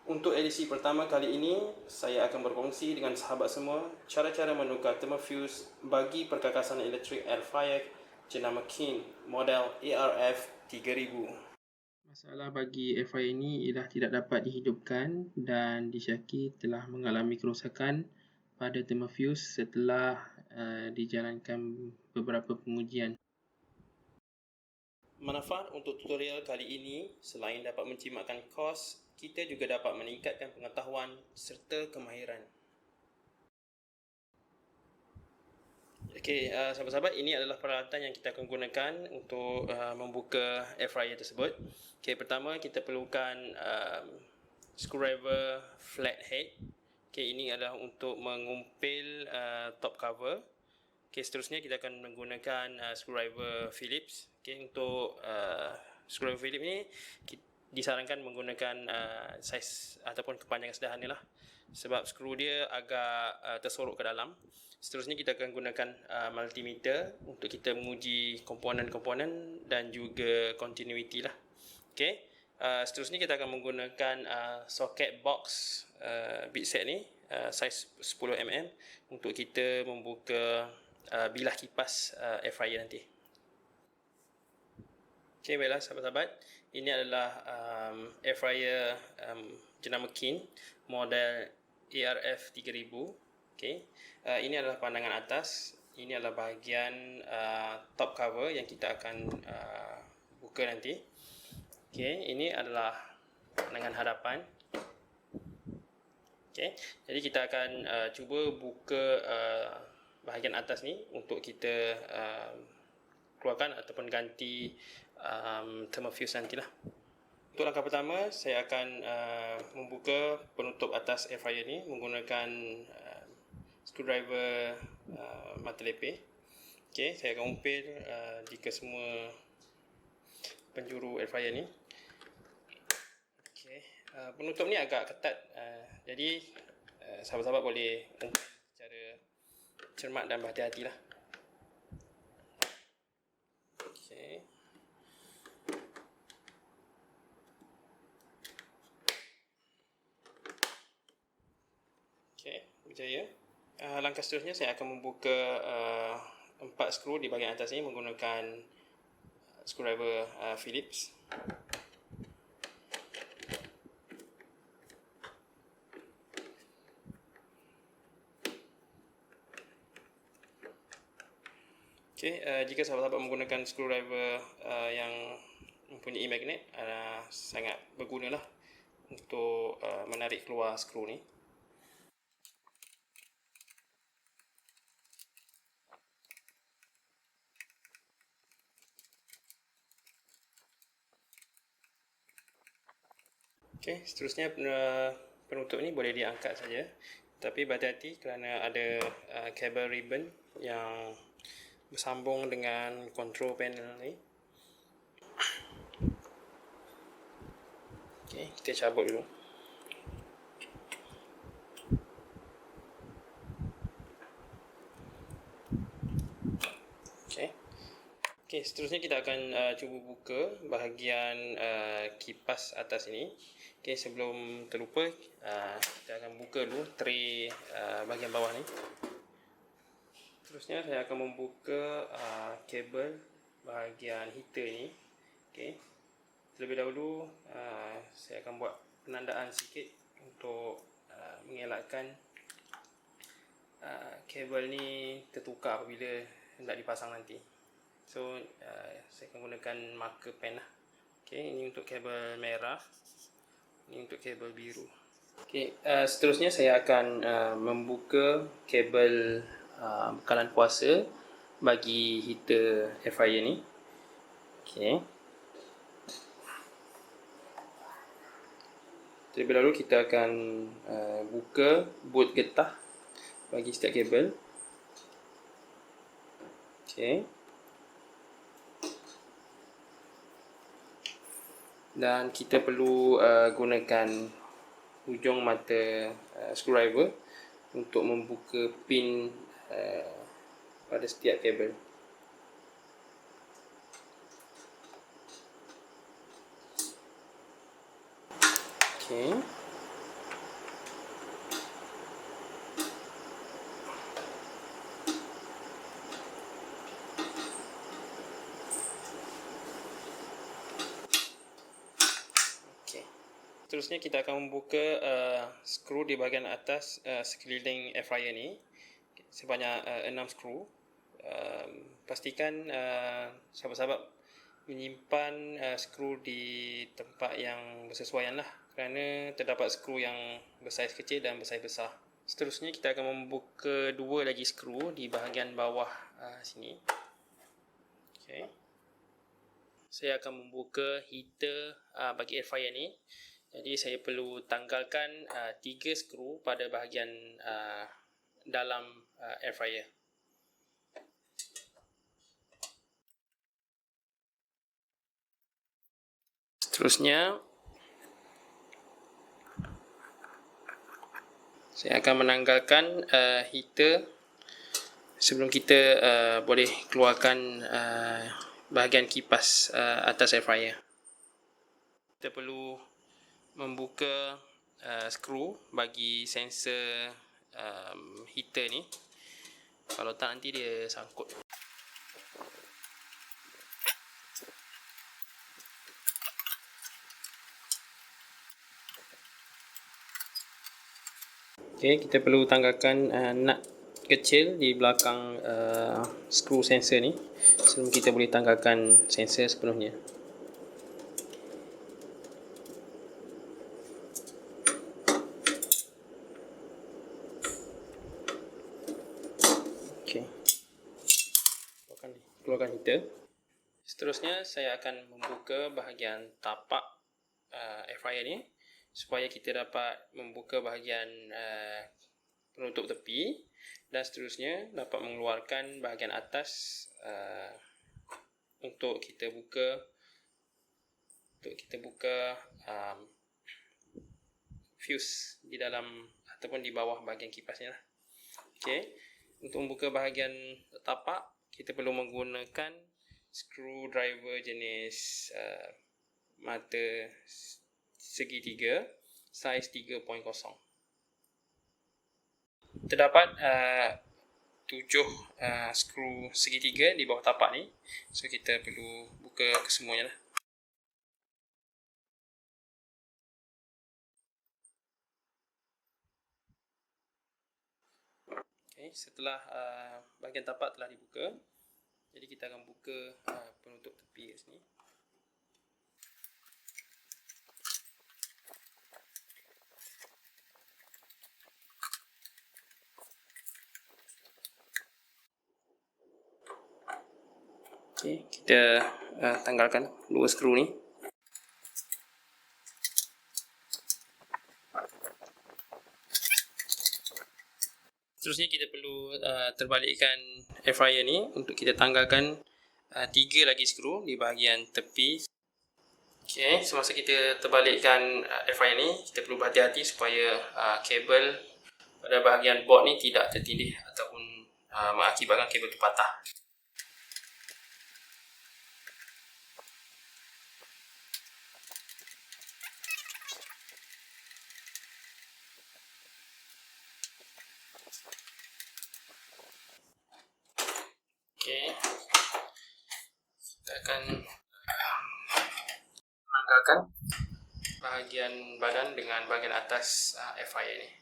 Untuk edisi pertama kali ini, saya akan berkongsi dengan sahabat semua cara-cara menukar thermofuse bagi perkakasan elektrik air fryer jenama King model ARF 3000. Masalah bagi air fryer ini ialah tidak dapat dihidupkan dan disyaki telah mengalami kerosakan pada thermofuse setelah dijalankan beberapa pengujian. Manfaat untuk tutorial kali ini, selain dapat menjimatkan kos, kita juga dapat meningkatkan pengetahuan serta kemahiran. Okey, sahabat-sahabat, ini adalah peralatan yang kita akan gunakan untuk membuka air fryer tersebut. Okey, pertama kita perlukan screwdriver flathead. Okey, ini adalah untuk mengumpil top cover. Okey, seterusnya kita akan menggunakan screwdriver Phillips. Okey, untuk screwdriver Phillips ni disarankan menggunakan saiz ataupun kepanjangan sederhana lah, sebab skru dia agak tersorok ke dalam. Seterusnya kita akan gunakan multimeter untuk kita menguji komponen-komponen dan juga continuity lah. Okey, seterusnya kita akan menggunakan socket box bit set ni, saiz 10 mm untuk kita membuka bilah kipas air fryer nanti. Okey, baiklah sahabat-sahabat, ini adalah air fryer jenama King model ARF 3000. Okey, ini adalah pandangan atas. Ini adalah bahagian top cover yang kita akan buka nanti. Okey, ini adalah pandangan hadapan. Okey, jadi kita akan cuba buka bahagian atas ni untuk kita keluarkan ataupun ganti thermofuse nantilah. Untuk langkah pertama, saya akan membuka penutup atas air fryer ni menggunakan screwdriver mata lepeh. Okey, saya akan umpil di kesemua penjuru air fryer ni. Okey, penutup ni agak ketat, jadi sahabat-sahabat boleh umpil secara cermat dan berhati-hatilah. Okey. Okey, berjaya. Langkah seterusnya saya akan membuka 4 skru di bahagian atas ini menggunakan screwdriver Phillips. Okey, jika sahabat-sahabat menggunakan screwdriver yang mempunyai magnet, sangat bergunalah untuk menarik keluar skru ni. Okey, seterusnya penutup ni boleh diangkat saja, tapi berhati-hati kerana ada kabel ribbon yang bersambung dengan control panel ni. Okey, kita cabut dulu. Okey, seterusnya kita akan cuba buka bahagian kipas atas ini. Okey, sebelum terlupa, kita akan buka dulu tray bahagian bawah ni. Seterusnya saya akan membuka kabel bahagian heater ni. Okey, terlebih dahulu saya akan buat penandaan sikit untuk mengelakkan kabel ni tertukar apabila hendak dipasang nanti. So, saya akan gunakan marker pen lah. Okey, ini untuk kabel merah, ini untuk kabel biru. Okey, seterusnya saya akan membuka kabel bekalan kuasa bagi heater air fryer ni. Okey. Terlebih dahulu kita akan buka boot getah bagi setiap kabel. Okey. Dan kita perlu gunakan hujung mata screwdriver untuk membuka pin pada setiap kabel. Okey. Seterusnya kita akan membuka skru di bahagian atas sekeliling air fryer ni sebanyak 6 skru. Pastikan sahabat-sahabat menyimpan skru di tempat yang bersesuaian lah, kerana terdapat skru yang bersaiz kecil dan bersaiz besar. Seterusnya kita akan membuka 2 lagi skru di bahagian bawah sini. Okay. Saya akan membuka heater bagi air fryer ni. Jadi saya perlu tanggalkan 3 skru pada bahagian dalam air fryer. Seterusnya saya akan menanggalkan heater sebelum kita boleh keluarkan bahagian kipas atas air fryer. Kita perlu membuka skru bagi sensor heater ni. Kalau tak nanti dia sangkut. Okay, kita perlu tanggalkan nut kecil di belakang skru sensor ni sebelum kita boleh tanggalkan sensor sepenuhnya. Okay. Keluarkan heater. Seterusnya saya akan membuka bahagian tapak air fryer ni supaya kita dapat membuka bahagian penutup tepi dan seterusnya dapat mengeluarkan bahagian atas untuk kita buka fuse di dalam ataupun di bawah bahagian kipasnya lah. Okay. Untuk membuka bahagian tapak, kita perlu menggunakan screwdriver jenis mata segitiga saiz 3.0. Terdapat 7 skru segitiga di bawah tapak ni, so kita perlu buka kesemuanya lah. Okay, setelah bahagian tapak telah dibuka, jadi kita akan buka penutup tepi kat sini. Okay, kita tanggalkan 2 skru ni. Seterusnya kita perlu terbalikkan air fryer ni untuk kita tanggalkan 3 lagi skru di bahagian tepi. Okay, semasa kita terbalikkan air fryer ni, kita perlu berhati-hati supaya kabel pada bahagian board ni tidak tertindih ataupun mengakibatkan kabel tu patah. Okay, kita akan menanggalkan bahagian badan dengan bahagian atas air fryer ni.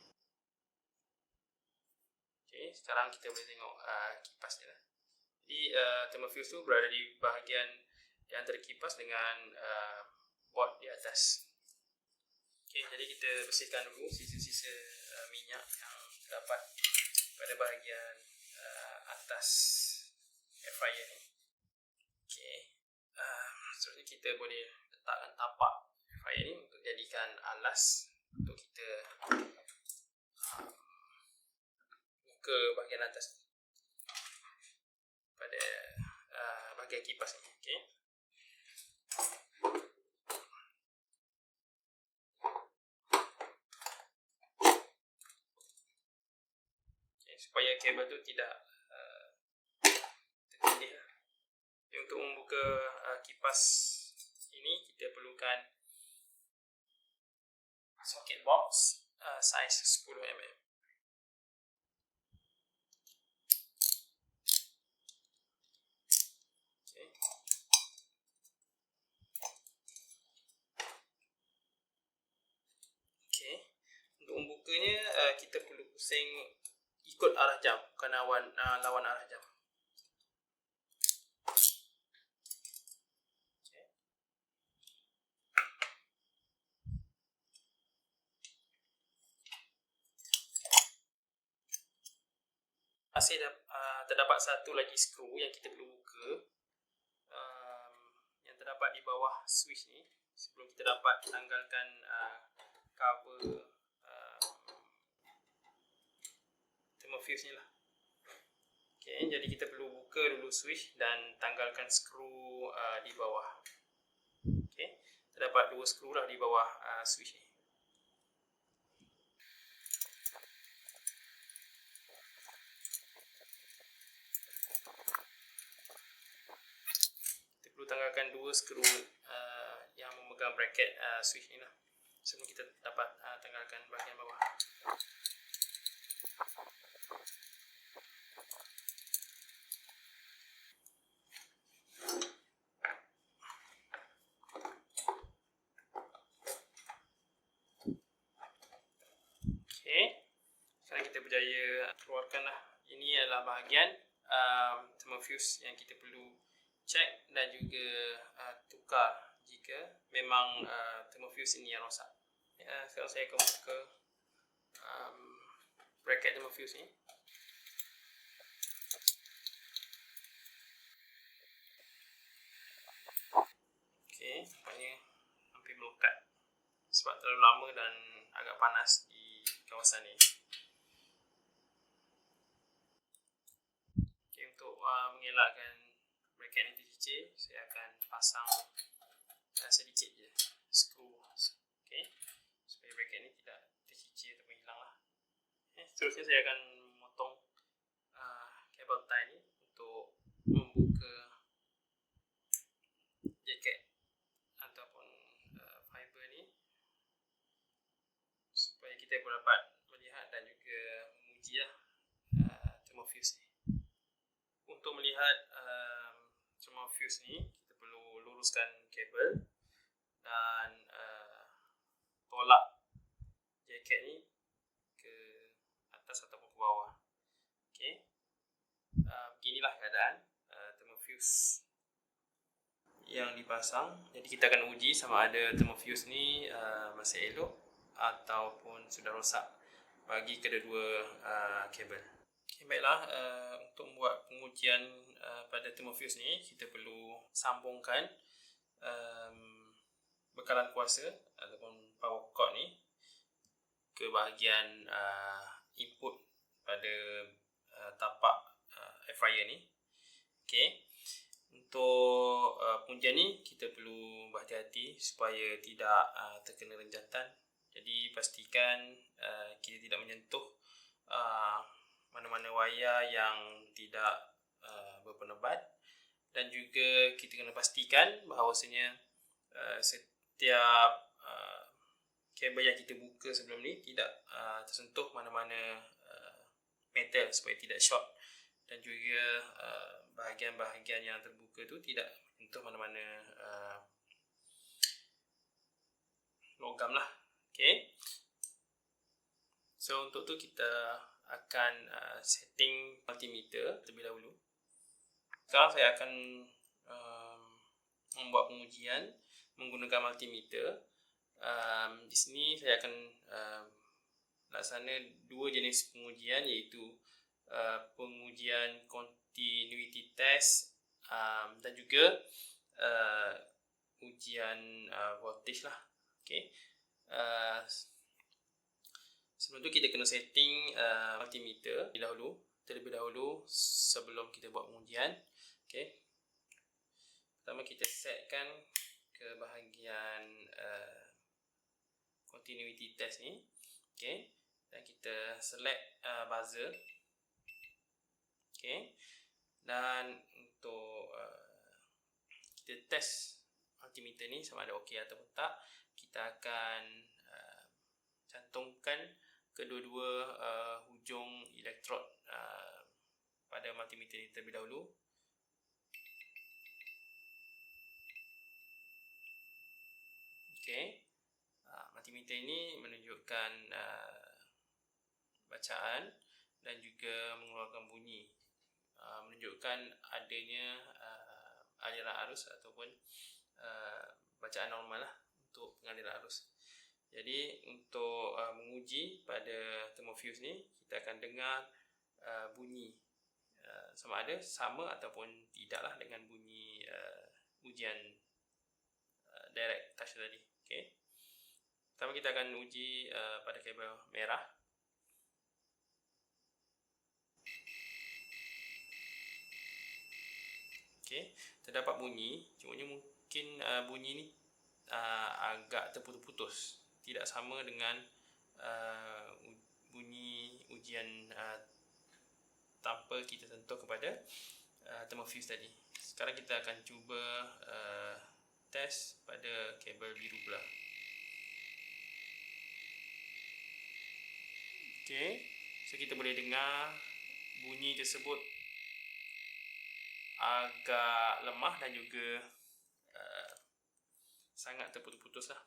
Okay, sekarang kita boleh tengok kipas dia lah. Jadi thermofuse tu berada di bahagian di antara kipas dengan board di atas. Okay, jadi kita bersihkan dulu sisa-sisa minyak yang terdapat pada bahagian atas air fryer ni. Okay, seterusnya kita boleh letakkan tapak air fryer ni untuk jadikan alas untuk kita buka bahagian atas pada bahagian kipas ni. Okay. Supaya kabel tu tidak tertindih. Untuk membuka kipas ini, kita perlukan socket box saiz 10 mm. Okay. kita perlu pusing ikut arah jam, bukan lawan arah jam. Masih terdapat satu lagi skru yang kita perlu buka, yang terdapat di bawah switch ni, sebelum kita dapat tanggalkan cover thermal fuse ni lah. Okay, jadi kita perlu buka dulu switch dan tanggalkan skru di bawah. Okay, terdapat 2 skru lah di bawah switch ni. Tanggalkan 2 skru yang memegang bracket switch ni lah, sebelum kita dapat tanggalkan bahagian bawah. Okay, sekarang kita berjaya keluarkan lah. Ini adalah bahagian thermal fuse yang kita perlu cek dan juga tukar jika memang thermal fuse ini yang rosak. Sekarang saya akan buka bracket thermal fuse ni. Okay, nampaknya hampir melekat sebab terlalu lama dan agak panas di kawasan ni. Okay, untuk mengelakkan bracket ni tercicir, saya akan pasang sedikit je skru, okay, supaya bracket ni tidak tercicir ataupun hilang lah. Seterusnya saya akan memotong kabel tie ni untuk membuka jaket ataupun fiber ni, supaya kita boleh dapat melihat dan juga menguji lah thermal fuse ni. Untuk melihat thermal fuse ni, kita perlu luruskan kabel dan tolak jaket ni ke atas ataupun ke bawah. Okay, beginilah keadaan thermal fuse yang dipasang. Jadi kita akan uji sama ada thermal fuse ni masih elok ataupun sudah rosak bagi kedua-dua kabel. Okay, baiklah, untuk membuat pengujian pada thermal fuse ni, kita perlu sambungkan bekalan kuasa ataupun power cord ni ke bahagian input pada tapak air fryer ni. Okay, untuk pengujian ni kita perlu berhati-hati supaya tidak terkena renjatan. Jadi pastikan kita tidak menyentuh mana-mana wayar yang tidak berpenebat, dan juga kita kena pastikan bahawasanya setiap kabel yang kita buka sebelum ni tidak tersentuh mana-mana metal supaya tidak short, dan juga bahagian-bahagian yang terbuka tu tidak menyentuh mana-mana logam lah. Okay, so untuk tu kita akan setting multimeter terlebih dahulu. Sekarang saya akan membuat pengujian menggunakan multimeter. Di sini saya akan laksana 2 jenis pengujian, iaitu pengujian continuity test dan juga ujian voltage lah. Okay, sebelum tu kita kena setting multimeter terlebih dahulu sebelum kita buat pengujian. Okay, pertama kita setkan ke bahagian continuity test ni. Okay, dan kita select buzzer. Okay, dan untuk kita test multimeter ni sama ada okey atau tak, kita akan cantumkan kedua-dua hujung elektrod pada multimeter ini terlebih dahulu. Okay, multimeter ini menunjukkan bacaan dan juga mengeluarkan bunyi, menunjukkan adanya aliran arus ataupun bacaan normal lah untuk pengaliran arus. Jadi untuk menguji pada thermofuse ni, kita akan dengar bunyi sama ada sama ataupun tidaklah dengan bunyi ujian direct touch tadi. Okay. Pertama kita akan uji pada kabel merah. Okay. Terdapat bunyi, cuma mungkin bunyi ni agak terputus-putus, tidak sama dengan bunyi ujian tanpa kita sentuh kepada thermofuse tadi. Sekarang kita akan cuba test pada kabel biru pula. Okey, so kita boleh dengar bunyi tersebut agak lemah dan juga sangat terputus-putus lah.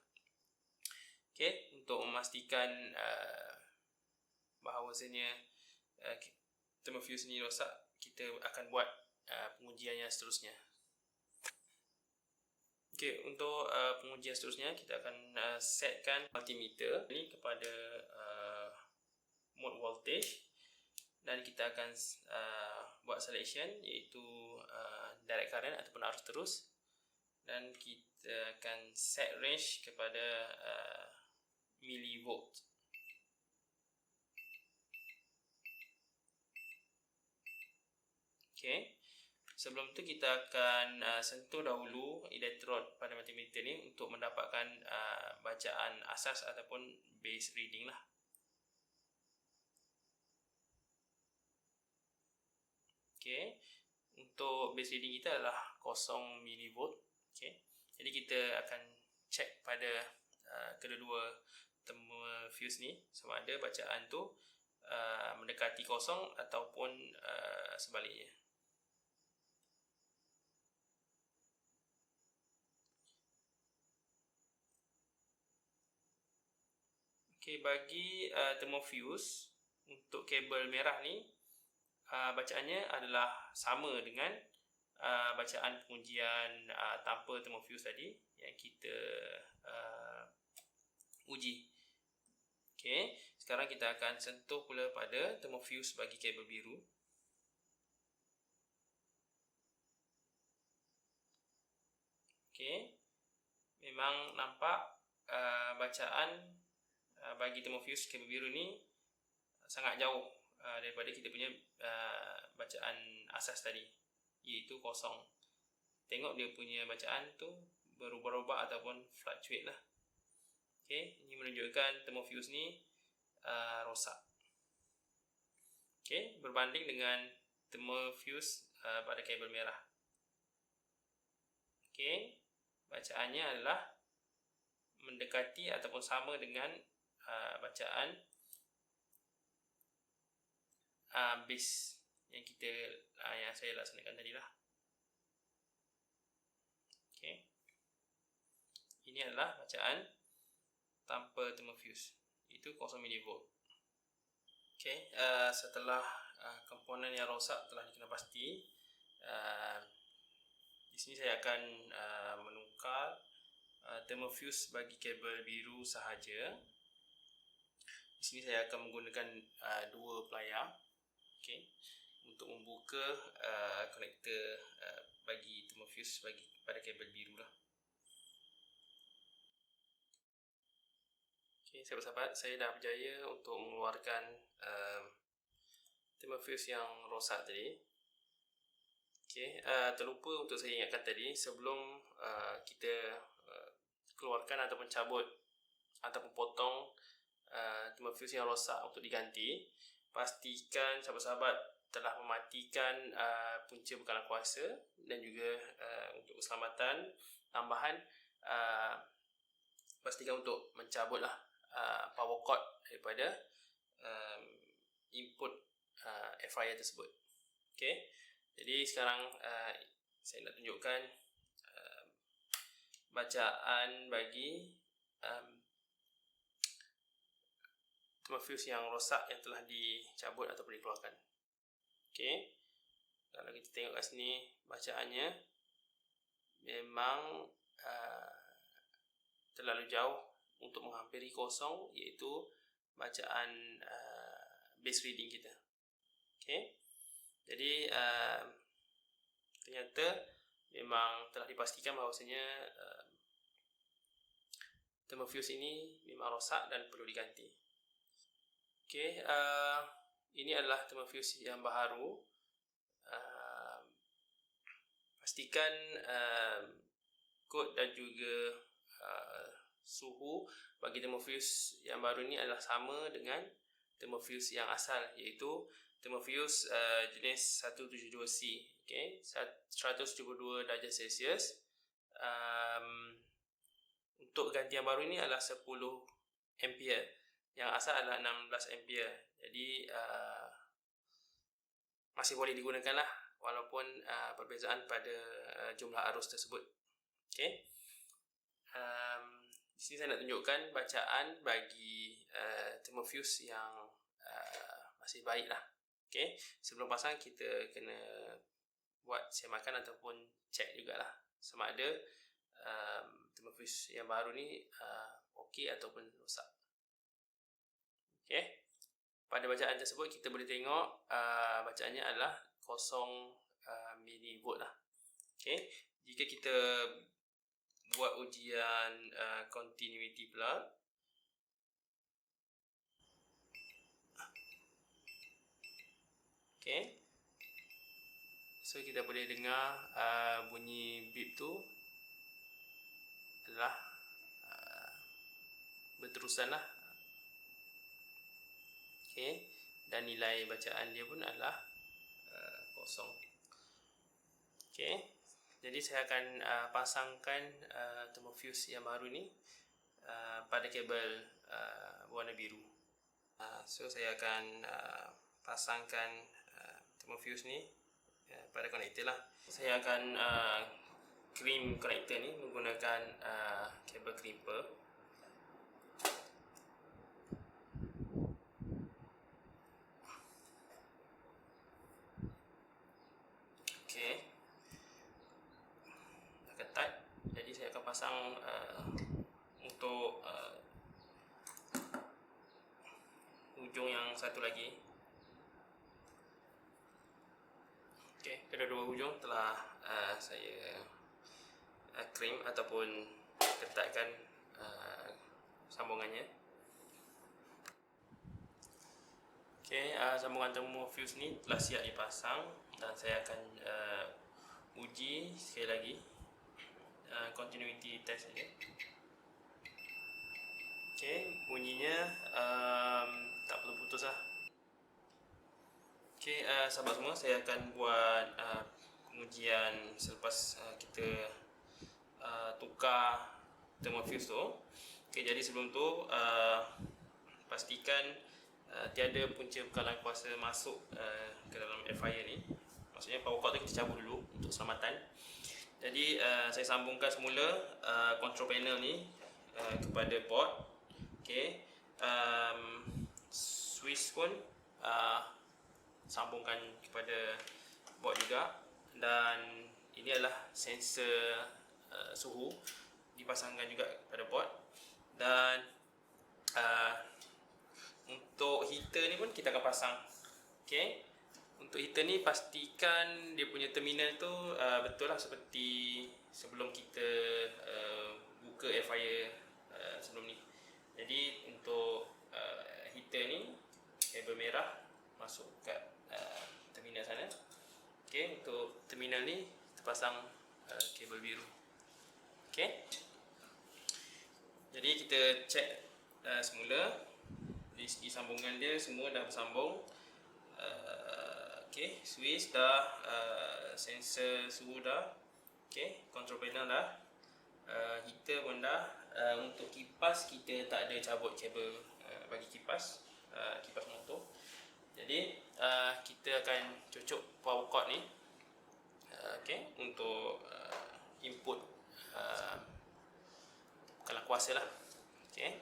Okey, untuk memastikan bahawasanya thermofuse ni rosak, kita akan buat pengujian yang seterusnya. Okey, untuk pengujian seterusnya kita akan setkan multimeter ni kepada mode voltage dan kita akan buat selection iaitu direct current ataupun arus terus, dan kita akan set range kepada millivolt. Okey, sebelum tu kita akan sentuh dahulu elektrod pada multimeter ni untuk mendapatkan bacaan asas ataupun base reading lah. Okey, untuk base reading kita adalah 0 mV. Okey, jadi kita akan check pada kedua thermofuse ni sama ada bacaan tu mendekati kosong ataupun sebaliknya. Okey, bagi thermofuse untuk kabel merah ni, bacaannya adalah sama dengan bacaan pengujian tanpa thermofuse tadi yang kita uji. Okey, sekarang kita akan sentuh pula pada thermofuse bagi kabel biru. Okey, memang nampak bacaan bagi thermofuse kabel biru ni sangat jauh daripada kita punya bacaan asas tadi, iaitu kosong. Tengok dia punya bacaan tu berubah-ubah ataupun fluctuate lah. Okey, ini menunjukkan thermofuse ni rosak. Okey, berbanding dengan thermofuse pada kabel merah. Okey, bacaannya adalah mendekati ataupun sama dengan bacaan base yang yang saya laksanakan tadi lah. Okey, ini adalah bacaan tanpa thermofuse, itu 0 mV. Okey, setelah komponen yang rosak telah dikenal pasti, di sini saya akan menukar thermofuse bagi kabel biru sahaja. Di sini saya akan menggunakan dua pelayar, okey, untuk membuka konektor bagi thermofuse bagi pada kabel biru lah. Okey, sahabat-sahabat, saya dah berjaya untuk mengeluarkan thermofuse yang rosak tadi. Okey, terlupa untuk saya ingatkan tadi, sebelum kita keluarkan ataupun cabut ataupun potong thermofuse yang rosak untuk diganti, pastikan sahabat-sahabat telah mematikan punca bekalan kuasa dan juga untuk keselamatan tambahan, pastikan untuk mencabutlah power cord daripada input air fryer tersebut. Okey, jadi sekarang saya nak tunjukkan bacaan bagi thermal fuse yang rosak yang telah dicabut ataupun dikeluarkan. Okey. Kalau kita tengok kat sini bacaannya memang terlalu jauh untuk menghampiri kosong, iaitu bacaan base reading kita. Okey. Jadi ternyata memang telah dipastikan bahawasanya thermal fuse ini memang rosak dan perlu diganti. Okey, ini adalah thermal fuse yang baharu. Pastikan kod dan juga suhu bagi thermal fuse yang baru ini adalah sama dengan thermal fuse yang asal, iaitu thermal fuse jenis 172C. Okay, 172 darjah Celsius. Untuk ganti yang baru ini adalah 10 ampere, yang asal adalah 16 ampere. Jadi masih boleh digunakan lah, walaupun perbezaan pada jumlah arus tersebut. Okay. Di sini saya nak tunjukkan bacaan bagi thermal fuse yang masih baik lah. Okay. Sebelum pasang kita kena buat semakan ataupun cek jugalah sama ada thermal fuse yang baru ni okey ataupun rosak. Okay. Pada bacaan tersebut kita boleh tengok bacaannya adalah 0 mV lah. Okay. Jika kita buat ujian continuity pula, okay, so kita boleh dengar bunyi beep tu adalah berterusan lah. Okay. Dan nilai bacaan dia pun adalah kosong. Okay. Jadi saya akan pasangkan thermal fuse yang baru ni pada kabel warna biru. So saya akan pasangkan thermal fuse ni pada konektor lah. Saya akan crimp konektor ni menggunakan kabel crimper. Okay. Dah ketat. Jadi saya akan pasang untuk ujung yang satu lagi. Okay, kedua-dua ujung telah saya crimp ataupun ketatkan sambungannya. Okay, sambungan thermal fuse ni telah siap dipasang dan saya akan uji sekali lagi continuity test saja. Okay, bunyinya tak perlu putus lah. Okay, sahabat semua, saya akan buat pengujian selepas kita tukar thermal fuse tu. Okay, jadi sebelum tu pastikan tiada punca bekalan kuasa masuk ke dalam air fryer ni. Maksudnya power cord tu kita cabut dulu untuk keselamatan. Jadi saya sambungkan semula control panel ni kepada board. Okay. Switch pun sambungkan kepada board juga, dan ini adalah sensor suhu dipasangkan juga pada board. Dan untuk heater ni pun kita akan pasang. Okay. Untuk heater ni pastikan dia punya terminal tu betul lah seperti sebelum kita buka air fryer sebelum ni. Jadi untuk heater ni kabel merah masuk kat terminal sana. Okay, untuk terminal ni kita pasang kabel biru. Okay. Jadi kita cek semula dari segi sambungan dia semua dah bersambung. Okay, switch dah, sensor suhu dah, okay, control panel dah, heater pun dah. Untuk kipas kita tak ada cabut kabel bagi kipas motor. Jadi kita akan cucuk power cord ni, okay, untuk input bekalan kuasa lah. Okay.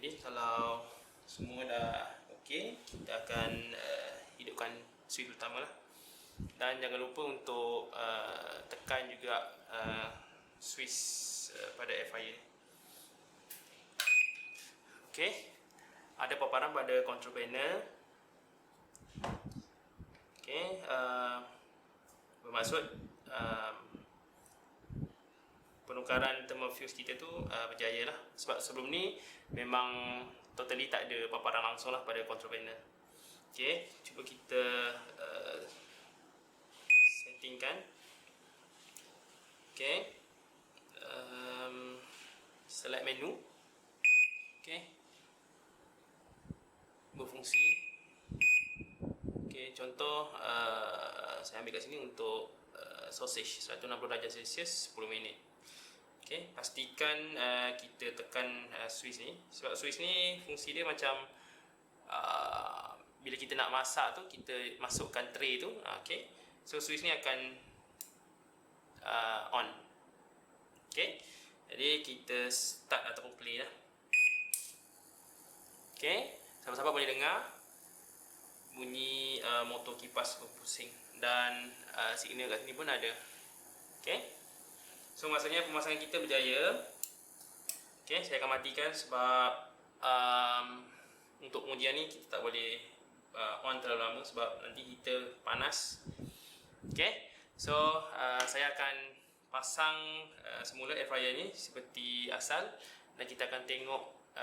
Jadi kalau semua dah okey, kita akan hidupkan switch utama lah. Dan jangan lupa untuk tekan juga switch pada FIA. Okey, ada paparan pada control panel. Okey, bermaksud penukaran thermal fuse kita tu berjaya lah. Sebab sebelum ni memang totally tak ada paparan langsung lah pada control panel. Okey, cuba kita settingkan. Okey, select menu. Okey, berfungsi. Okey, contoh saya ambil kat sini untuk sausage 160 darjah Celsius 10 minit. Okey, pastikan kita tekan switch ni. Sebab switch ni fungsi dia macam bila kita nak masak tu, kita masukkan tray tu. Okey, so switch ni akan on. Okey, jadi kita start ataupun play lah. Okey, sahabat-sahabat boleh dengar bunyi motor kipas berpusing dan signal kat sini pun ada. Okey, so maksudnya pemasangan kita berjaya. Okey, saya akan matikan sebab untuk pengujian ni kita tak boleh on terlalu lama sebab nanti heater panas. Okey, so saya akan pasang semula air fryer ni seperti asal dan kita akan tengok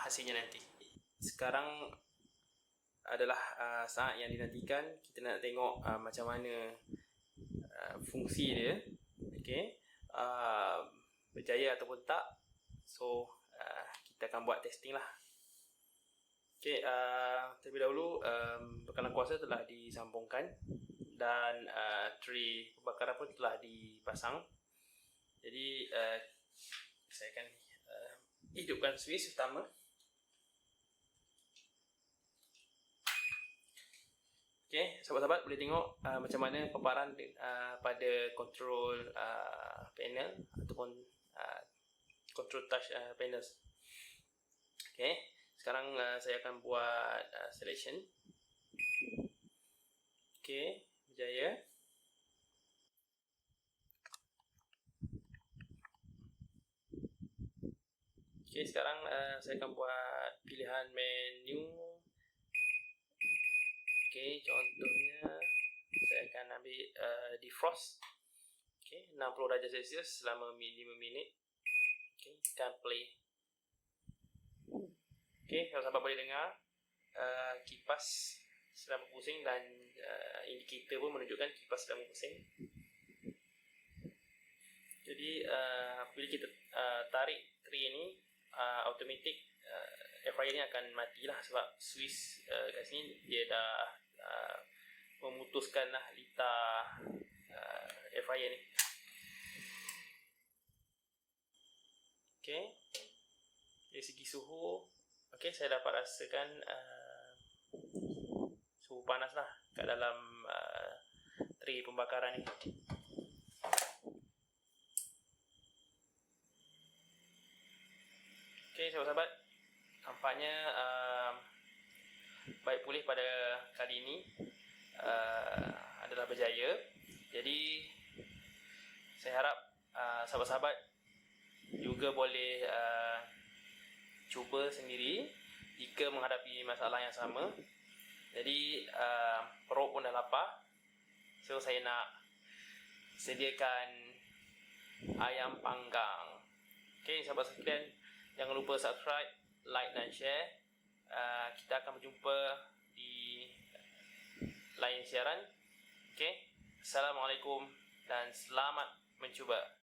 hasilnya nanti. Sekarang adalah saat yang dinantikan. Kita nak tengok macam mana fungsi dia. Okey, berjaya ataupun tak. So kita akan buat testing lah. Okey, terlebih dahulu bekalan kuasa telah disambungkan dan tray pembakaran pun telah dipasang. Jadi saya akan hidupkan switch utama. Okey, sahabat-sahabat boleh tengok macam mana paparan pada control panel ataupun control touch panels. Okey, sekarang saya akan buat selection. Okey, berjaya. Okey, sekarang saya akan buat pilihan menu. Okey, contohnya saya akan ambil defrost. Okey, 60 darjah Celsius selama 5 minit. Okey, tekan play. Okey, kalau sahabat boleh dengar kipas sedang berpusing dan indikator pun menunjukkan kipas sedang berpusing. Jadi bila kita tarik tray ni, automatik air fryer ni akan matilah sebab switch kat sini dia dah memutuskanlah litar air fryer ni. Okey, dari segi suhu, okey, saya dapat rasakan suhu panas lah kat dalam tray pembakaran ni. Okey, sahabat-sahabat, nampaknya baik pulih pada kali ini adalah berjaya. Jadi saya harap sahabat-sahabat juga boleh cuba sendiri jika menghadapi masalah yang sama. Jadi perut pun dah lapar, so saya nak sediakan ayam panggang. Okey, sahabat sekalian, jangan lupa subscribe, like dan share. Kita akan berjumpa di lain siaran. Okey, Assalamualaikum dan selamat mencuba.